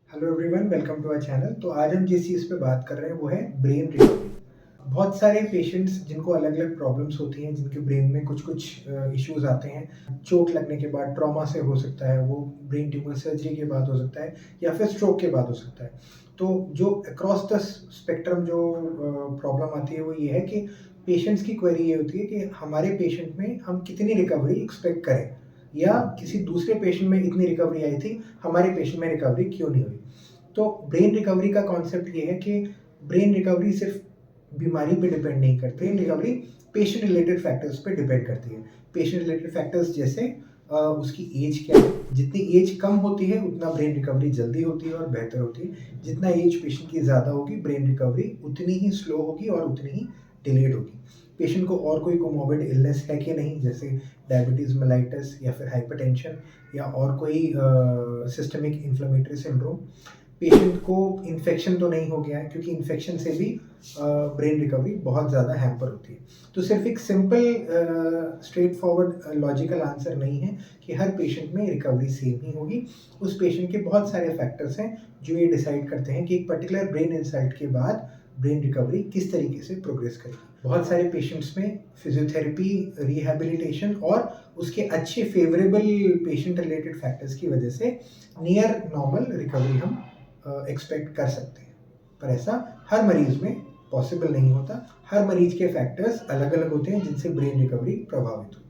Hello everyone, welcome to our channel. तो आज हम जिस चीज़ पे बात कर रहे हैं वो है ब्रेन रिकवरी। बहुत सारे पेशेंट्स जिनको अलग-अलग प्रॉब्लम्स होती हैं, जिनके ब्रेन में कुछ-कुछ इश्यूज़ आते हैं। चोट लगने के बाद, ट्रॉमा से हो सकता है, वो ब्रेन ट्यूमर सर्जरी के बाद हो सकता है या फिर स्ट्रोक के बाद हो सकता है। तो जो अक्रॉस द स्पेक्ट्रम जो प्रॉब्लम आती है वो ये है कि पेशेंट्स की क्वेरी ये होती है कि हमारे पेशेंट में हम कितनी रिकवरी एक्सपेक्ट करें, या किसी दूसरे पेशेंट में इतनी रिकवरी आई थी, हमारे पेशेंट में रिकवरी क्यों नहीं हुई। तो ब्रेन रिकवरी का कॉन्सेप्ट ये है कि ब्रेन रिकवरी सिर्फ बीमारी पे डिपेंड नहीं करती। Brain recovery patient related factors पे डिपेंड करती है। पेशेंट रिलेटेड फैक्टर्स जैसे उसकी एज क्या है। जितनी एज कम होती है उतना ब्रेन रिकवरी जल्दी होती है और बेहतर होती है। जितना एज पेशेंट की ज़्यादा होगी, ब्रेन रिकवरी उतनी ही स्लो होगी और उतनी ही डिलेड होगी। पेशेंट को और कोई कोमॉर्बिड इलनेस है कि नहीं, जैसे डायबिटीज़ मेलाइटस या फिर हाइपरटेंशन या और कोई सिस्टमिक इन्फ्लेमेटरी सिंड्रोम। पेशेंट को इन्फेक्शन तो नहीं हो गया है, क्योंकि इन्फेक्शन से भी ब्रेन रिकवरी बहुत ज़्यादा हैम्पर होती है। तो सिर्फ एक simple straight forward logical answer नहीं है कि हर पेशेंट में रिकवरी सेम ही होगी। उस पेशेंट के बहुत सारे फैक्टर्स हैं जो ये डिसाइड करते हैं कि एक पर्टिकुलर ब्रेन इंसल्ट के बाद ब्रेन रिकवरी किस तरीके से प्रोग्रेस करेगी। बहुत सारे पेशेंट्स में फिजियोथेरेपी, रिहैबिलिटेशन और उसके अच्छे फेवरेबल पेशेंट रिलेटेड फैक्टर्स की वजह से नियर नॉर्मल रिकवरी हम एक्सपेक्ट कर सकते हैं। पर ऐसा हर मरीज में पॉसिबल नहीं होता। हर मरीज के फैक्टर्स अलग-अलग होते हैं जिनसे ब्रेन रिकवरी प्रभावित होती है।